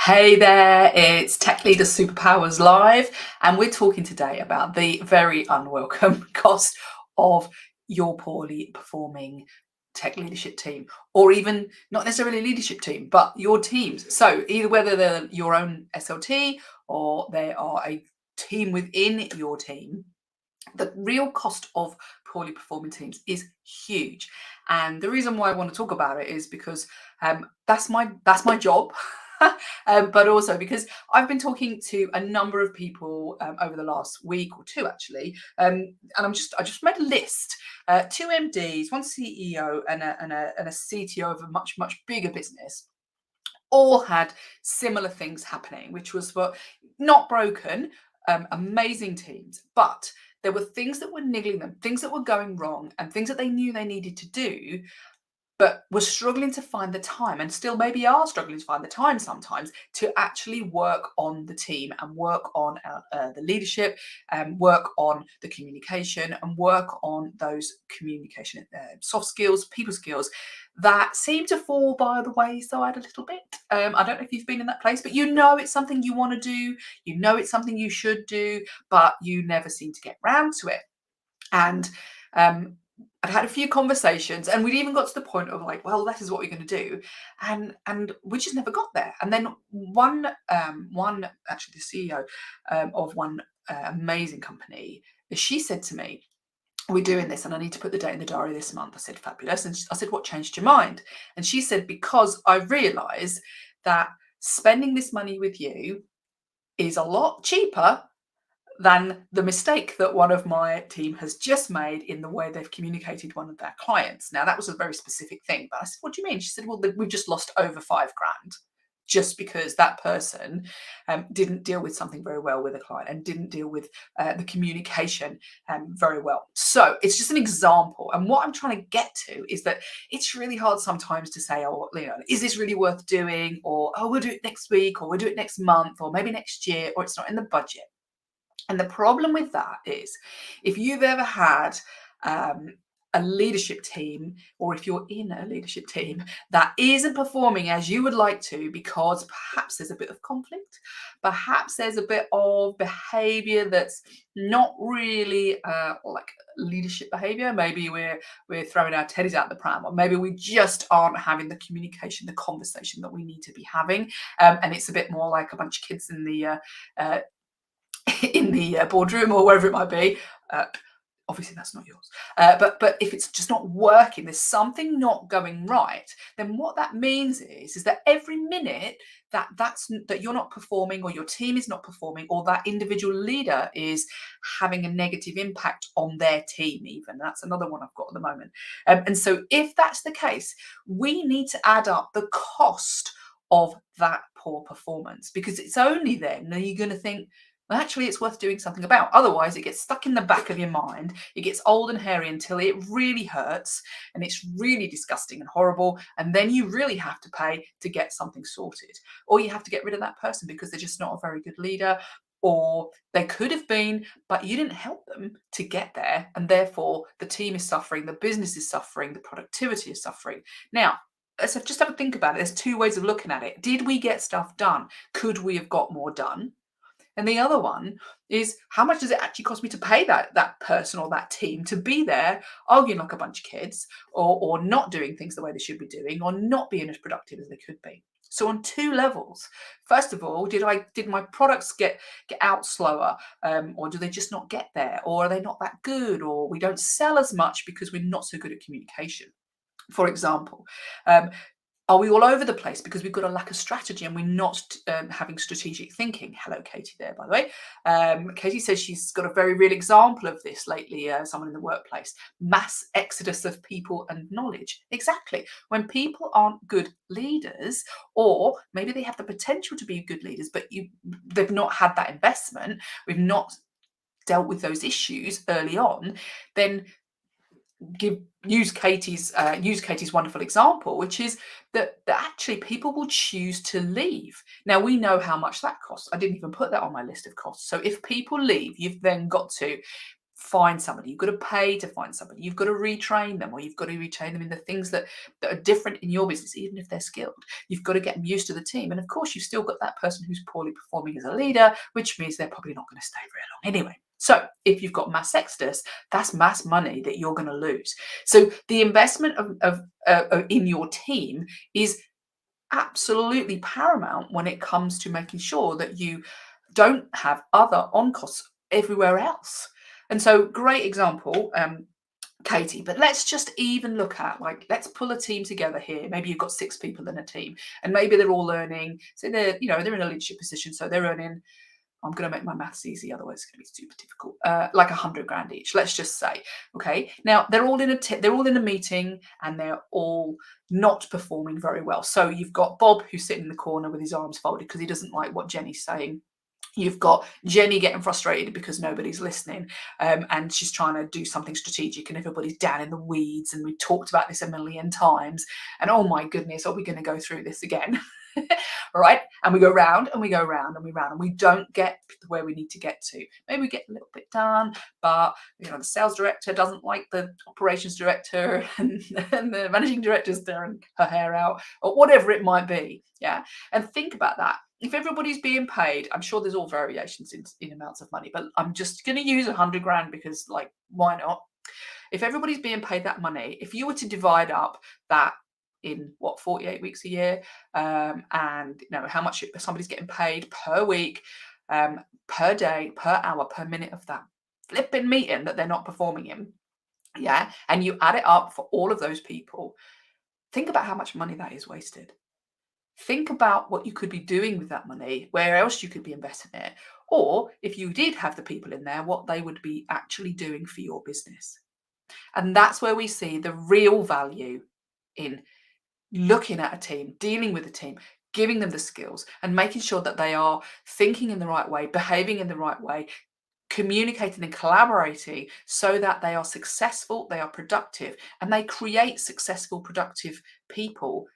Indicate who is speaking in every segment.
Speaker 1: Hey there, it's Tech Leader Superpowers Live, and we're talking today about the very unwelcome cost of your poorly performing tech leadership team, or even not necessarily leadership team, but your teams. So, either whether they're your own SLT or they are a team within your team, the real cost of poorly performing teams is huge. And the reason why I want to talk about it is because that's my job. But also because I've been talking to a number of people over the last week or two, actually, and I just made a list: two MDs, one CEO, and a CTO of a much bigger business. All had similar things happening, which was not broken, amazing teams, but there were things that were niggling them, things that were going wrong, and things that they knew they needed to do but were struggling to find the time, and still maybe are struggling to find the time sometimes, to actually work on the team and work on the leadership and work on the communication and work on those communication soft skills, people skills that seem to fall by the wayside a little bit. I don't know if you've been in that place, but you know it's something you want to do, you know it's something you should do, but you never seem to get round to it. And I'd had a few conversations, and we'd even got to the point of like, well, that is what we're going to do, and we just never got there. And then one actually the CEO of one amazing company, she said to me, "We're doing this, and I need to put the date in the diary this month." I said, "Fabulous." And I said, "What changed your mind?" And she said, "Because I realised that spending this money with you is a lot cheaper than the mistake that one of my team has just made in the way they've communicated one of their clients." Now, that was a very specific thing, but I said, "What do you mean?" She said, "Well, we've just lost over 5 grand just because that person didn't deal with something very well with a client and didn't deal with the communication very well." So it's just an example. And what I'm trying to get to is that it's really hard sometimes to say, "Oh, is this really worth doing?" Or, "Oh, we'll do it next week," or, "We'll do it next month," or maybe next year, or, "It's not in the budget." And the problem with that is, if you've ever had um, a leadership team, or if you're in a leadership team that isn't performing as you would like to, because perhaps there's a bit of conflict, perhaps there's a bit of behavior that's not really like leadership behavior. Maybe we're throwing our teddies out the pram, or maybe we just aren't having the communication, the conversation that we need to be having, and it's a bit more like a bunch of kids in the in the boardroom or wherever it might be. Uh, Obviously, that's not yours. But if it's just not working, there's something not going right. Then what that means is that every minute that you're not performing, or your team is not performing, or that individual leader is having a negative impact on their team, even that's another one I've got at the moment. And so, if that's the case, we need to add up the cost of that poor performance, because it's only then that you're going to think, well, actually, it's worth doing something about. Otherwise, it gets stuck in the back of your mind. It gets old and hairy until it really hurts and it's really disgusting and horrible. And then you really have to pay to get something sorted. Or you have to get rid of that person because they're just not a very good leader. Or they could have been, but you didn't help them to get there. And therefore, the team is suffering, the business is suffering, the productivity is suffering. Now, let's just have a think about it. There's two ways of looking at it. Did we get stuff done? Could we have got more done? And the other one is, how much does it actually cost me to pay that person or that team to be there arguing like a bunch of kids, or not doing things the way they should be doing, or not being as productive as they could be? So on two levels. First of all, did my products get out slower, or do they just not get there, or are they not that good, or we don't sell as much because we're not so good at communication? For example, um, are we all over the place because we've got a lack of strategy and we're not having strategic thinking? Hello, Katie, there, by the way. Katie says she's got a very real example of this lately, someone in the workplace. Mass exodus of people and knowledge. Exactly. When people aren't good leaders, or maybe they have the potential to be good leaders, but they've not had that investment, we've not dealt with those issues early on, then use Katie's wonderful example, which is that actually people will choose to leave. Now, we know how much that costs. I didn't even put that on my list of costs. So if people leave, you've then got to find somebody. You've got to pay to find somebody. You've got to retrain them, or you've got to retrain them in the things that are different in your business, even if they're skilled. You've got to get them used to the team. And of course, you've still got that person who's poorly performing as a leader, which means they're probably not going to stay very long anyway. So if you've got mass exodus, that's mass money that you're going to lose. So the investment in your team is absolutely paramount when it comes to making sure that you don't have other on costs everywhere else. And so, great example, Katie, but let's just even look at, like, let's pull a team together here. Maybe you've got 6 people in a team, and maybe they're all earning, so they're in a leadership position, so they're earning, I'm going to make my maths easy, otherwise it's going to be super difficult. Like 100 grand each, let's just say. Okay, now they're all in a meeting, and they're all not performing very well. So you've got Bob, who's sitting in the corner with his arms folded because he doesn't like what Jenny's saying. You've got Jenny getting frustrated because nobody's listening, and she's trying to do something strategic, and everybody's down in the weeds. And we talked about this a million times. And oh my goodness, are we going to go through this again? All right. And we go round and we go round and we round, and we don't get where we need to get to. Maybe we get a little bit done, but the sales director doesn't like the operations director, and the managing director's tearing her hair out, or whatever it might be. Yeah. And think about that. If everybody's being paid, I'm sure there's all variations in amounts of money, but I'm just going to use 100 grand because, like, why not? If everybody's being paid that money, if you were to divide up that in 48 weeks a year, and how much somebody's getting paid per week, per day, per hour, per minute of that flipping meeting that they're not performing in, yeah, and you add it up for all of those people, think about how much money that is wasted. Think about what you could be doing with that money, where else you could be investing it, or if you did have the people in there, what they would be actually doing for your business. And that's where we see the real value in looking at a team, dealing with a team, giving them the skills, and making sure that they are thinking in the right way, behaving in the right way, communicating and collaborating so that they are successful, they are productive, and they create successful, productive people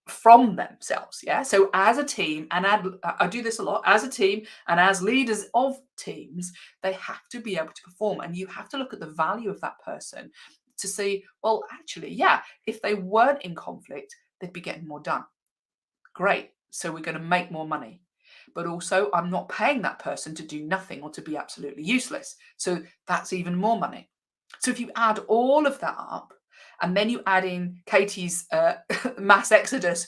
Speaker 1: from themselves. Yeah. So as a team, and I do this a lot, as a team and as leaders of teams, they have to be able to perform, and you have to look at the value of that person to see, well, actually, yeah, if they weren't in conflict, they'd be getting more done. Great. So we're going to make more money. But also, I'm not paying that person to do nothing or to be absolutely useless. So that's even more money. So if you add all of that up, and then you add in Katie's mass exodus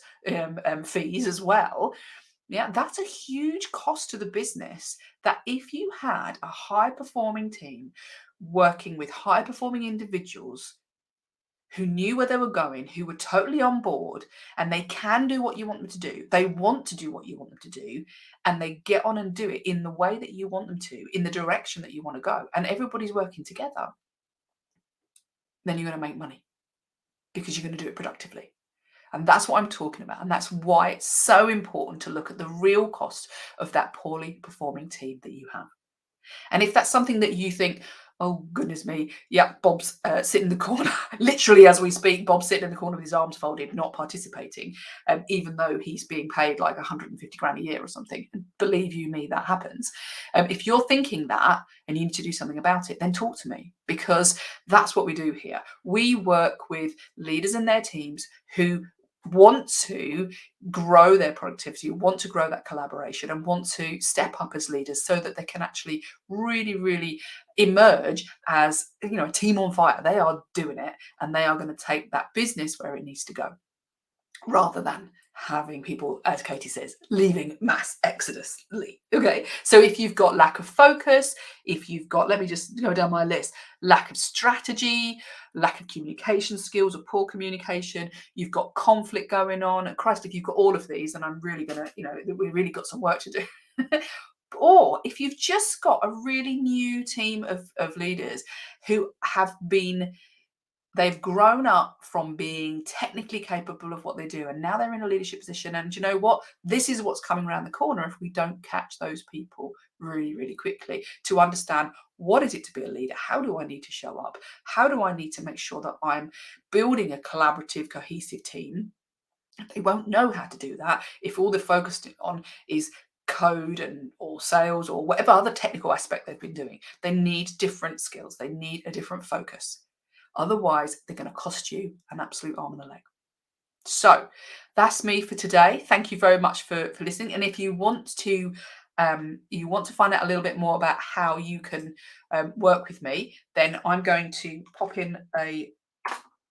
Speaker 1: fees as well, yeah, that's a huge cost to the business. That if you had a high performing team working with high performing individuals who knew where they were going, who were totally on board, and they can do what you want them to do, they want to do what you want them to do, and they get on and do it in the way that you want them to, in the direction that you want to go, and everybody's working together, then you're going to make money because you're going to do it productively. And that's what I'm talking about. And that's why it's so important to look at the real cost of that poorly performing team that you have. And if that's something that you think, oh, goodness me, yeah, Bob's sitting in the corner, literally as we speak, Bob's sitting in the corner with his arms folded, not participating, even though he's being paid like 150 grand a year or something. And believe you me, that happens. If you're thinking that and you need to do something about it, then talk to me, because that's what we do here. We work with leaders and their teams who want to grow their productivity, want to grow that collaboration, and want to step up as leaders so that they can actually really, really emerge as a team on fire. They are doing it, and they are going to take that business where it needs to go, rather than having people, as Katie says, leaving mass exodus. Okay, so if you've got lack of focus, if you've got, let me just go down my list, lack of strategy, lack of communication skills or poor communication, you've got conflict going on, Christ, if you've got all of these, then I'm really gonna, we really got some work to do. Or if you've just got a really new team of leaders who they've grown up from being technically capable of what they do, and now they're in a leadership position. And you know what? This is what's coming around the corner if we don't catch those people really, really quickly to understand, what is it to be a leader? How do I need to show up? How do I need to make sure that I'm building a collaborative, cohesive team? They won't know how to do that if all they're focused on is code and or sales or whatever other technical aspect they've been doing. They need different skills. They need a different focus. Otherwise, they're going to cost you an absolute arm and a leg. So that's me for today. Thank you very much for listening. And if you want to find out a little bit more about how you can work with me, then I'm going to pop in a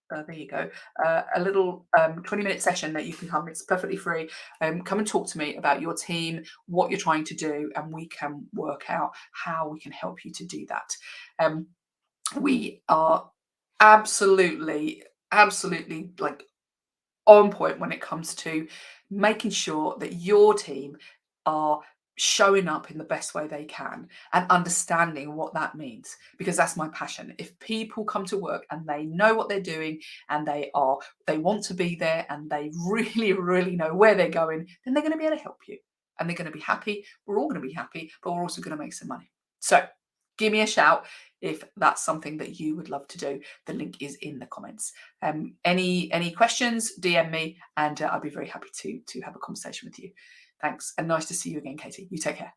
Speaker 1: there you go, a little 20-minute session that you can come. It's perfectly free. Come and talk to me about your team, what you're trying to do, and we can work out how we can help you to do that. We are absolutely like on point when it comes to making sure that your team are showing up in the best way they can and understanding what that means, because that's my passion. If people come to work and they know what they're doing and they want to be there and they really know where they're going, then they're going to be able to help you and they're going to be happy. We're all going to be happy, but we're also going to make some money. So give me a shout if that's something that you would love to do. The link is in the comments. Any questions, DM me, and I'll be very happy to have a conversation with you. Thanks, and nice to see you again, Katie. You take care.